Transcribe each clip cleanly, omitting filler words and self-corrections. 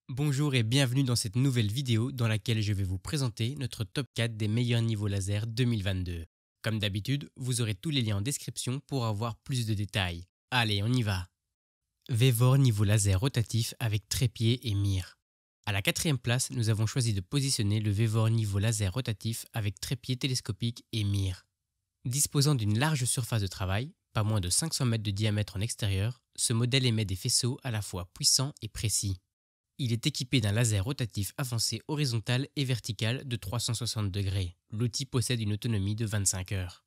Bonjour et bienvenue dans cette nouvelle vidéo dans laquelle je vais vous présenter notre top 4 des meilleurs niveaux laser 2022. Comme d'habitude, vous aurez tous les liens en description pour avoir plus de détails. Allez, on y va. Vevor niveau laser rotatif avec trépied et mire. À la quatrième place, nous avons choisi de positionner le Vevor niveau laser rotatif avec trépied télescopique et mire. Disposant d'une large surface de travail, pas moins de 500 mètres de diamètre en extérieur, ce modèle émet des faisceaux à la fois puissants et précis. Il est équipé d'un laser rotatif avancé horizontal et vertical de 360 degrés. L'outil possède une autonomie de 25 heures.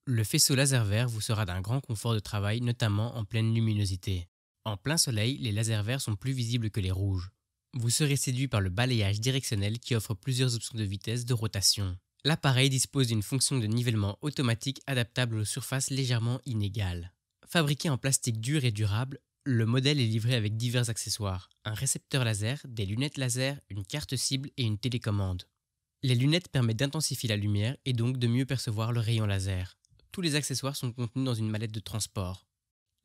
Le faisceau laser vert vous sera d'un grand confort de travail, notamment en pleine luminosité. En plein soleil, les lasers verts sont plus visibles que les rouges. Vous serez séduit par le balayage directionnel qui offre plusieurs options de vitesse de rotation. L'appareil dispose d'une fonction de nivellement automatique adaptable aux surfaces légèrement inégales. Fabriqué en plastique dur et durable, le modèle est livré avec divers accessoires, un récepteur laser, des lunettes laser, une carte cible et une télécommande. Les lunettes permettent d'intensifier la lumière et donc de mieux percevoir le rayon laser. Tous les accessoires sont contenus dans une mallette de transport.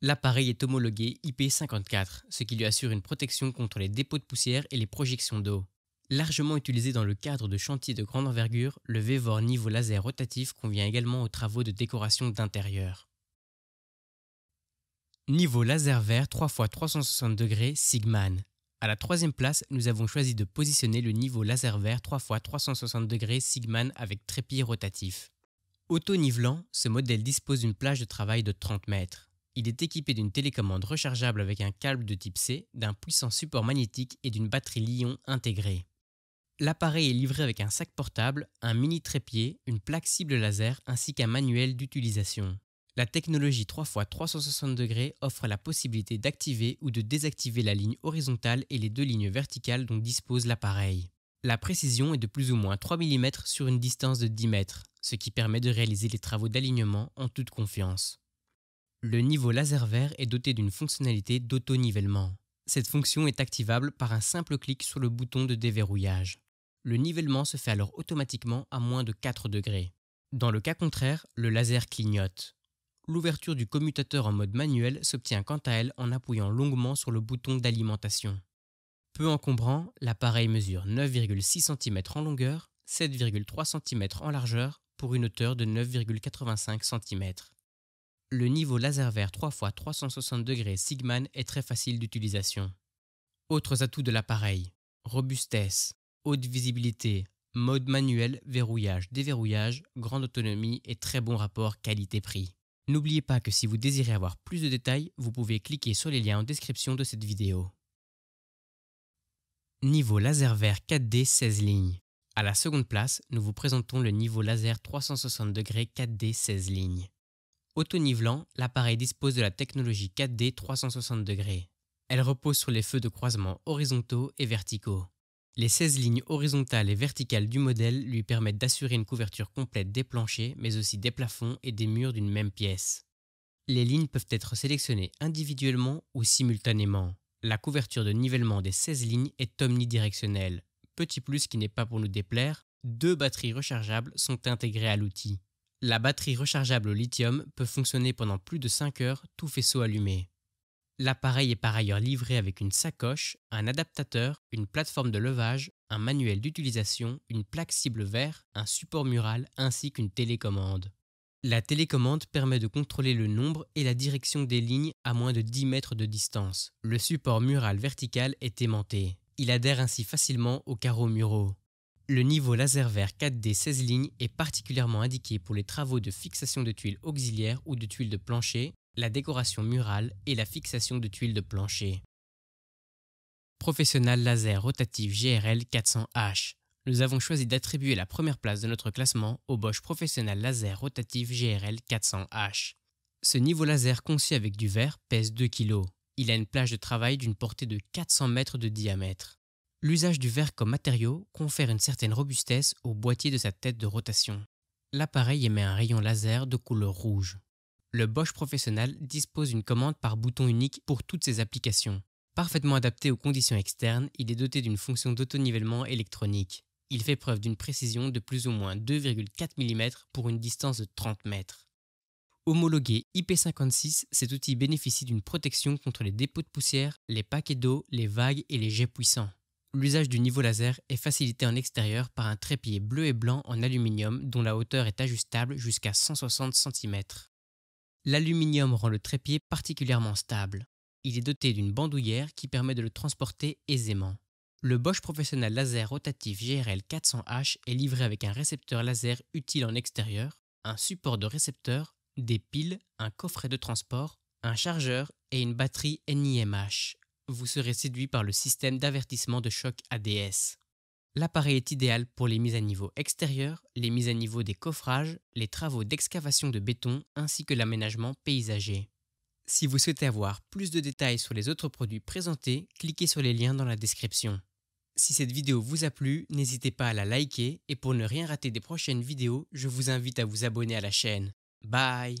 L'appareil est homologué IP54, ce qui lui assure une protection contre les dépôts de poussière et les projections d'eau. Largement utilisé dans le cadre de chantiers de grande envergure, le Vevor niveau laser rotatif convient également aux travaux de décoration d'intérieur. Niveau laser vert 3x360 Sigman. À la troisième place, nous avons choisi de positionner le niveau laser vert 3x360 Sigman avec trépied rotatif. Auto-nivelant, ce modèle dispose d'une plage de travail de 30 mètres. Il est équipé d'une télécommande rechargeable avec un câble de type C, d'un puissant support magnétique et d'une batterie Li-ion intégrée. L'appareil est livré avec un sac portable, un mini trépied, une plaque cible laser ainsi qu'un manuel d'utilisation. La technologie 3x360 offre la possibilité d'activer ou de désactiver la ligne horizontale et les deux lignes verticales dont dispose l'appareil. La précision est de plus ou moins 3 mm sur une distance de 10 mètres, ce qui permet de réaliser les travaux d'alignement en toute confiance. Le niveau laser vert est doté d'une fonctionnalité d'auto-nivellement. Cette fonction est activable par un simple clic sur le bouton de déverrouillage. Le nivellement se fait alors automatiquement à moins de 4 degrés. Dans le cas contraire, le laser clignote. L'ouverture du commutateur en mode manuel s'obtient quant à elle en appuyant longuement sur le bouton d'alimentation. Peu encombrant, l'appareil mesure 9,6 cm en longueur, 7,3 cm en largeur pour une hauteur de 9,85 cm. Le niveau laser vert 3x360 Sigman est très facile d'utilisation. Autres atouts de l'appareil: robustesse, haute visibilité, mode manuel, verrouillage, déverrouillage, grande autonomie et très bon rapport qualité-prix. N'oubliez pas que si vous désirez avoir plus de détails, vous pouvez cliquer sur les liens en description de cette vidéo. Niveau laser vert 4D 16 lignes. À la seconde place, nous vous présentons le niveau laser 360 4D 16 lignes. Auto-nivelant, l'appareil dispose de la technologie 4D 360 Elle repose sur les feux de croisement horizontaux et verticaux. Les 16 lignes horizontales et verticales du modèle lui permettent d'assurer une couverture complète des planchers, mais aussi des plafonds et des murs d'une même pièce. Les lignes peuvent être sélectionnées individuellement ou simultanément. La couverture de nivellement des 16 lignes est omnidirectionnelle. Petit plus qui n'est pas pour nous déplaire, 2 batteries rechargeables sont intégrées à l'outil. La batterie rechargeable au lithium peut fonctionner pendant plus de 5 heures, tout faisceau allumé. L'appareil est par ailleurs livré avec une sacoche, un adaptateur, une plateforme de levage, un manuel d'utilisation, une plaque cible vert, un support mural ainsi qu'une télécommande. La télécommande permet de contrôler le nombre et la direction des lignes à moins de 10 mètres de distance. Le support mural vertical est aimanté. Il adhère ainsi facilement aux carreaux muraux. Le niveau laser vert 4D 16 lignes est particulièrement indiqué pour les travaux de fixation de tuiles auxiliaires ou de tuiles de plancher, la décoration murale et la fixation de tuiles de plancher. Professional laser rotatif GRL 400H. Nous avons choisi d'attribuer la première place de notre classement au Bosch Professional laser rotatif GRL 400H. Ce niveau laser conçu avec du verre pèse 2 kg. Il a une plage de travail d'une portée de 400 mètres de diamètre. L'usage du verre comme matériau confère une certaine robustesse au boîtier de sa tête de rotation. L'appareil émet un rayon laser de couleur rouge. Le Bosch Professional dispose d'une commande par bouton unique pour toutes ses applications. Parfaitement adapté aux conditions externes, il est doté d'une fonction d'autonivellement électronique. Il fait preuve d'une précision de plus ou moins 2,4 mm pour une distance de 30 mètres. Homologué IP56, cet outil bénéficie d'une protection contre les dépôts de poussière, les paquets d'eau, les vagues et les jets puissants. L'usage du niveau laser est facilité en extérieur par un trépied bleu et blanc en aluminium dont la hauteur est ajustable jusqu'à 160 cm. L'aluminium rend le trépied particulièrement stable. Il est doté d'une bandoulière qui permet de le transporter aisément. Le Bosch Professional Laser Rotatif GRL 400H est livré avec un récepteur laser utile en extérieur, un support de récepteur, des piles, un coffret de transport, un chargeur et une batterie NIMH. Vous serez séduit par le système d'avertissement de choc ADS. L'appareil est idéal pour les mises à niveau extérieures, les mises à niveau des coffrages, les travaux d'excavation de béton ainsi que l'aménagement paysager. Si vous souhaitez avoir plus de détails sur les autres produits présentés, cliquez sur les liens dans la description. Si cette vidéo vous a plu, n'hésitez pas à la liker et pour ne rien rater des prochaines vidéos, je vous invite à vous abonner à la chaîne. Bye!